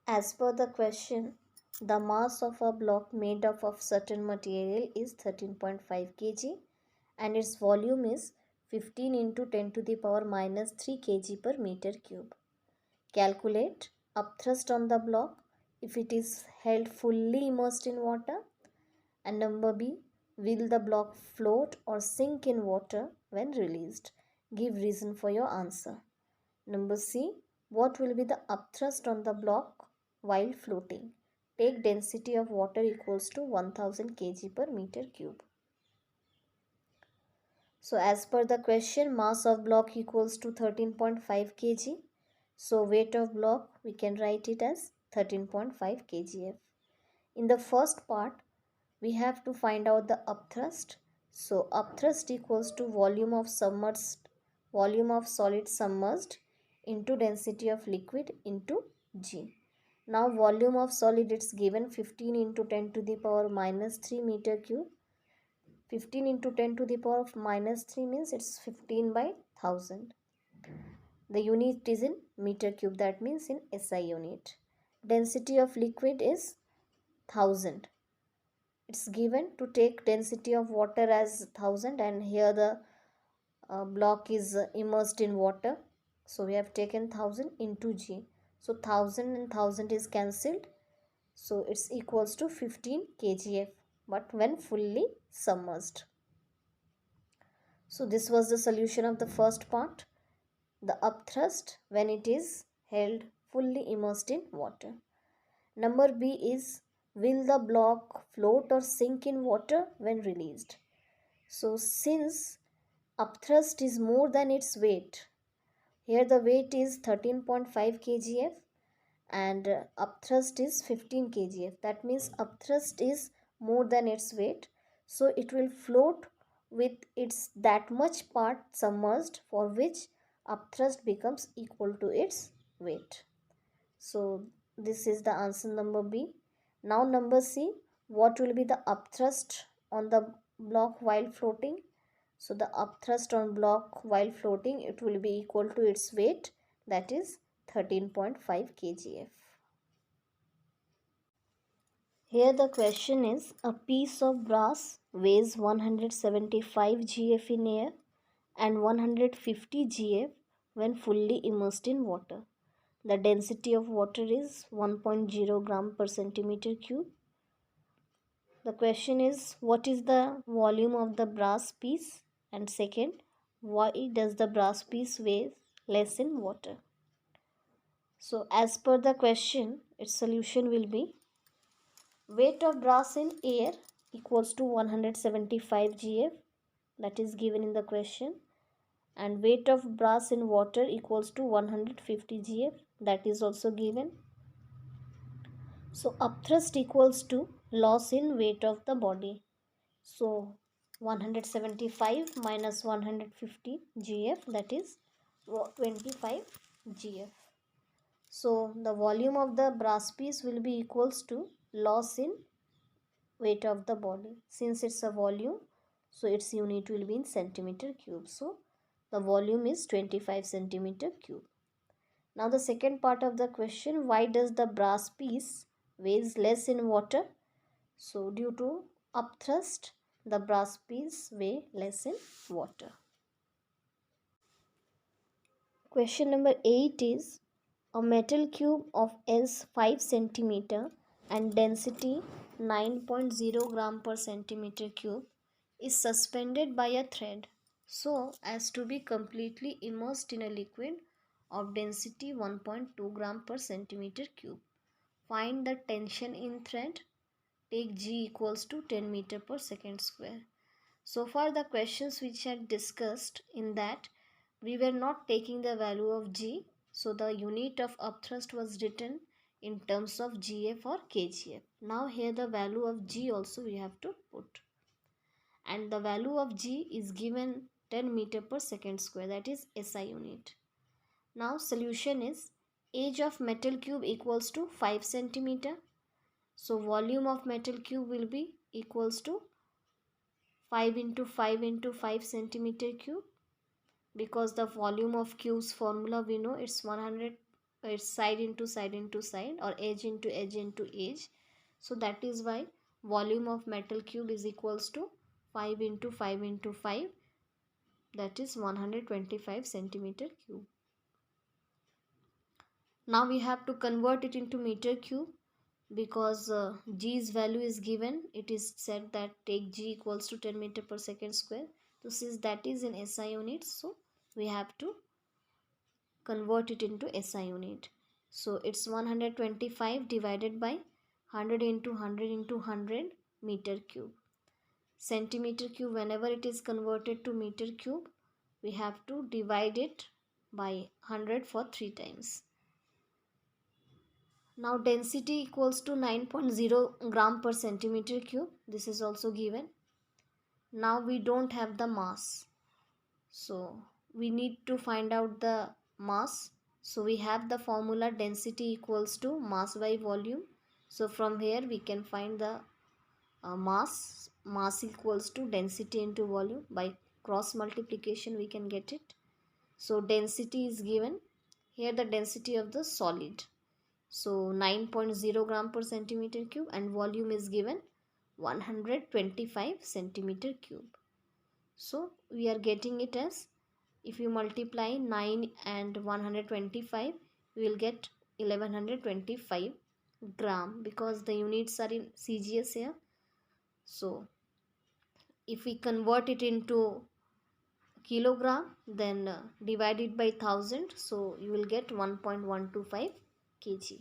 As per the question, the mass of a block made up of certain material is 13.5 kg and its volume is 15 into 10 to the power minus 3 kg per meter cube. Calculate upthrust on the block if it is held fully immersed in water. And number B, will the block float or sink in water when released? Give reason for your answer. Number C, what will be the upthrust on the block while floating? Take density of water equals to 1000 kg per meter cube. So as per the question, mass of block equals to 13.5 kg. So weight of block, we can write it as 13.5 kgf. In the first part, we have to find out the upthrust. So upthrust equals to volume of solid submerged into density of liquid into G. Now volume of solid, it's given 15 into 10 to the power minus 3 meter cube. 15 into 10 to the power of minus 3 means it's 15 by 1000. The unit is in meter cube, that means in SI unit. Density of liquid is 1000. It's given to take density of water as 1000, and here the block is immersed in water, so we have taken 1000 into G. So 1000 and 1000 is cancelled, so it's equals to 15 kgf, but when fully submerged. So this was the solution of the first part, the upthrust when it is held fully immersed in water. Number B is, will the block float or sink in water when released? So since upthrust is more than its weight, here the weight is 13.5 kgf and upthrust is 15 kgf. That means upthrust is more than its weight, so it will float with its that much part submerged, for which upthrust becomes equal to its weight. So this is the answer number B. Now number C, what will be the upthrust on the block while floating? So the upthrust on block while floating, it will be equal to its weight, that is 13.5 kgf. Here the question is, a piece of brass weighs 175 gf in air and 150 gf when fully immersed in water. The density of water is 1.0 gram per centimeter cube. The question is, what is the volume of the brass piece? And second, why does the brass piece weigh less in water? So as per the question, its solution will be, weight of brass in air equals to 175 gf, that is given in the question, and weight of brass in water equals to 150 gf, that is also given. So upthrust equals to loss in weight of the body. So 175 minus 150 gf, that is 25 gf. So the volume of the brass piece will be equals to loss in weight of the body. Since it's a volume, so its unit will be in centimeter cube. So the volume is 25 centimeter cube. Now the second part of the question, why does the brass piece weighs less in water? So due to upthrust, the brass piece weigh less in water. Question number 8 is, a metal cube of S 5 centimeter and density 9.0 gram per centimeter cube is suspended by a thread so as to be completely immersed in a liquid of density 1.2 gram per centimeter cube. Find the tension in thread. Take G equals to 10 meter per second square. So far the questions which are discussed, in that we were not taking the value of G, so the unit of upthrust was written in terms of GF or kgf. Now here the value of G also we have to put, and the value of G is given 10 meter per second square, that is SI unit. Now solution is, age of metal cube equals to 5 centimeter. So volume of metal cube will be equals to 5 into 5 into 5 centimeter cube, because the volume of cube's formula we know it's 100 it's side into side into side, or edge into edge into edge. So that is why volume of metal cube is equals to 5 into 5 into 5, that is 125 centimeter cube. Now we have to convert it into meter cube, because g's value is given. It is said that take g equals to 10 meter per second square. So since that is in SI units, so we have to convert it into SI unit. So it's 125 divided by 100 into 100 into 100 meter cube. Centimeter cube, whenever it is converted to meter cube, we have to divide it by 100 for 3 times. Now density equals to 9.0 gram per centimeter cube. This is also given. Now we don't have the mass, so we need to find out the mass. So we have the formula density equals to mass by volume. So from here we can find the mass. Mass equals to density into volume. By cross multiplication we can get it. So density is given here, the density of the solid. So 9.0 gram per centimeter cube, and volume is given 125 centimeter cube. So we are getting it as, if you multiply 9 and 125, we will get 1125 gram, because the units are in CGS here. So if we convert it into kilogram, then divide it by 1000, so you will get 1.125 kg.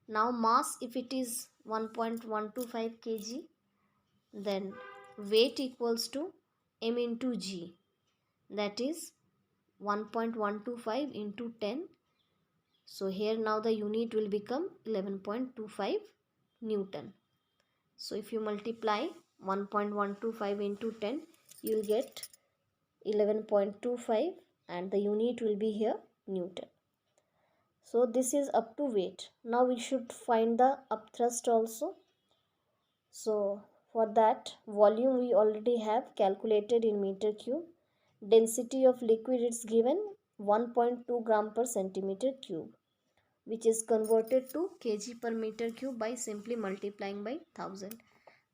Now mass, if it is 1.125 kg, then weight equals to m into g, that is 1.125 into 10. So here now the unit will become 11.25 Newton. So if you multiply 1.125 into 10, you will get 11.25, and the unit will be here Newton. So this is up to weight. Now we should find the upthrust also. So for that, volume we already have calculated in meter cube. Density of liquid is given 1.2 gram per centimeter cube, which is converted to kg per meter cube by simply multiplying by 1000.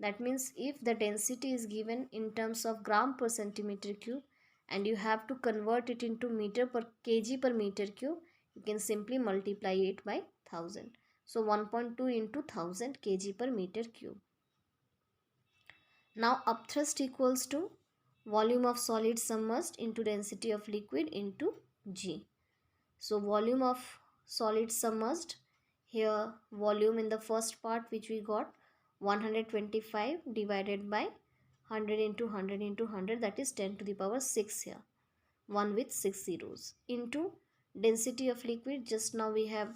That means if the density is given in terms of gram per centimeter cube and you have to convert it into meter per kg per meter cube, you can simply multiply it by 1000. So 1.2 into 1000 kg per meter cube. Now upthrust equals to volume of solid submerged into density of liquid into G. So volume of solid submerged, here volume in the first part which we got 125 divided by 100 into 100 into 100, that is 10 to the power 6 here, 1 with 6 zeros, into density of liquid, just now we have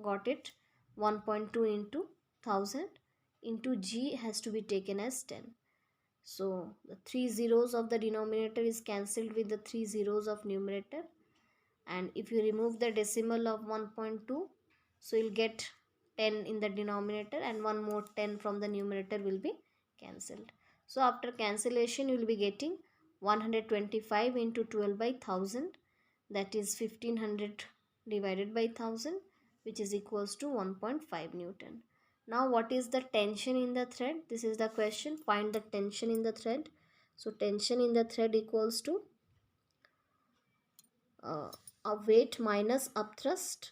got it 1.2 into 1000 into G has to be taken as 10. So the 3 zeros of the denominator is cancelled with the 3 zeros of numerator, and if you remove the decimal of 1.2, so you'll get 10 in the denominator, and one more 10 from the numerator will be cancelled. So after cancellation you will be getting 125 into 12 by 1000, that is 1500 divided by 1000, which is equals to 1.5 Newton. Now what is the tension in the thread? This is the question. Find the tension in the thread. So tension in the thread equals to a weight minus upthrust.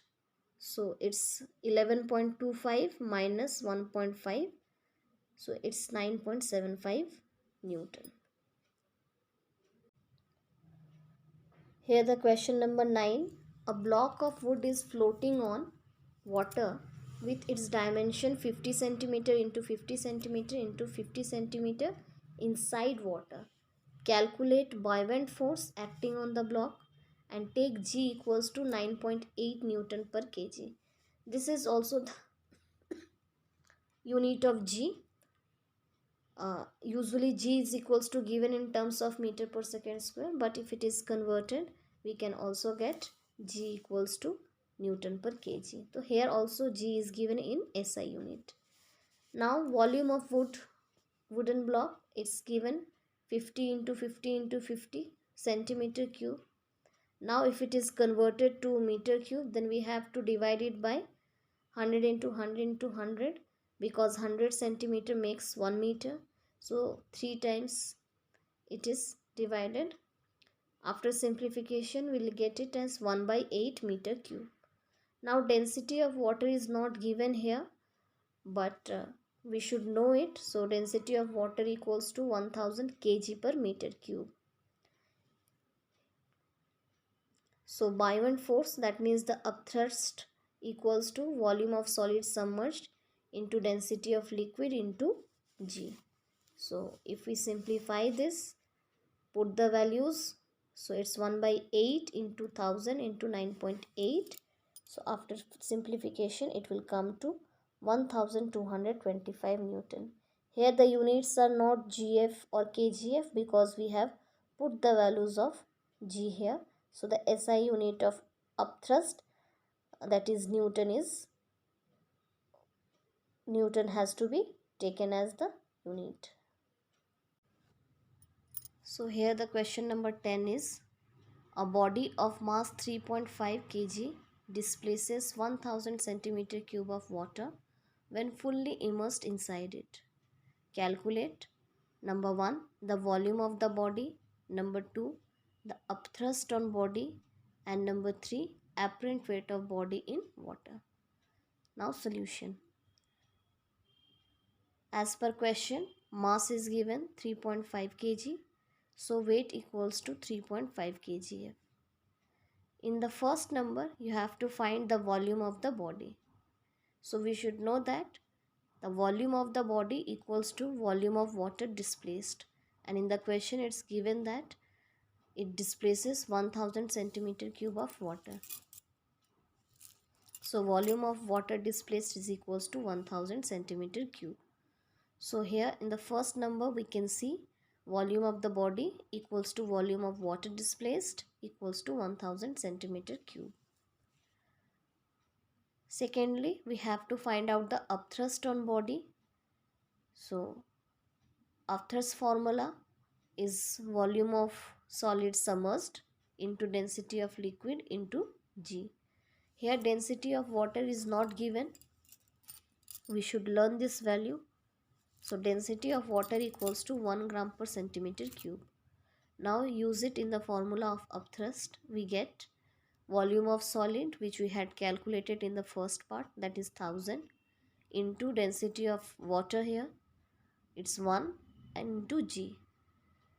So it's 11.25 minus 1.5. So it's 9.75 Newton. Here the question number 9. A block of wood is floating on water with its dimension 50 centimeter into 50 centimeter into 50 centimeter inside water. Calculate buoyant force acting on the block and take G equals to 9.8 Newton per kg. This is also the unit of G. Usually G is equals to given in terms of meter per second square, but if it is converted, we can also get G equals to Newton per kg. So here also G is given in SI unit. Now volume of wooden block, it's given 50 into 50 into 50 centimeter cube. Now if it is converted to meter cube, then we have to divide it by 100 into 100 into 100, because 100 centimeter makes 1 meter. So 3 times it is divided. After simplification, we'll get it as 1 by 8 meter cube. Now density of water is not given here, but we should know it. So density of water equals to 1000 kg per meter cube. So Buoyant force, that means the upthrust, equals to volume of solid submerged into density of liquid into G. So if we simplify this, put the values, so it's 1 by 8 into 1000 into 9.8. So after simplification, it will come to 1225 Newton. Here the units are not GF or KGF because we have put the values of G here. So the SI unit of upthrust, that is Newton has to be taken as the unit. So here the question number 10 is, a body of mass 3.5 kg displaces 1000 centimeter cube of water when fully immersed inside it. Calculate number 1, the volume of the body, number 2, the upthrust on body, and number 3, apparent weight of body in water. Now solution. As per question, mass is given 3.5 kg, so weight equals to 3.5 kgf. In the first number, you have to find the volume of the body. So we should know that the volume of the body equals to volume of water displaced. And in the question, it's given that it displaces 1000 centimeter cube of water. So volume of water displaced is equals to 1000 centimeter cube. So here in the first number, we can see volume of the body equals to volume of water displaced equals to 1000 centimeter cube. Secondly, we have to find out the upthrust on body. So upthrust formula is volume of solid submerged into density of liquid into G. Here density of water is not given. We should learn this value. So density of water equals to 1 gram per centimeter cube. Now use it in the formula of upthrust. We get volume of solid, which we had calculated in the first part, that is 1000, into density of water, here it's 1, and into G.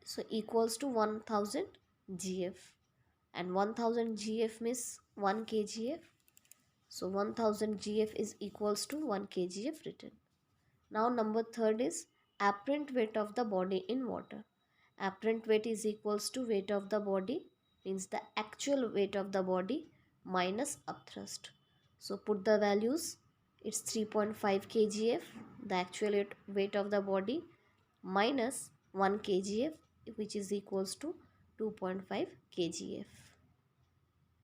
So equals to 1000 GF, and 1000 GF means 1 kgf. So 1000 GF is equals to 1 kgf written. Now number third is apparent weight of the body in water. Apparent weight is equals to weight of the body, means the actual weight of the body minus upthrust. So put the values, it's 3.5 kgf, the actual weight of the body, minus 1 kgf, which is equals to 2.5 kgf.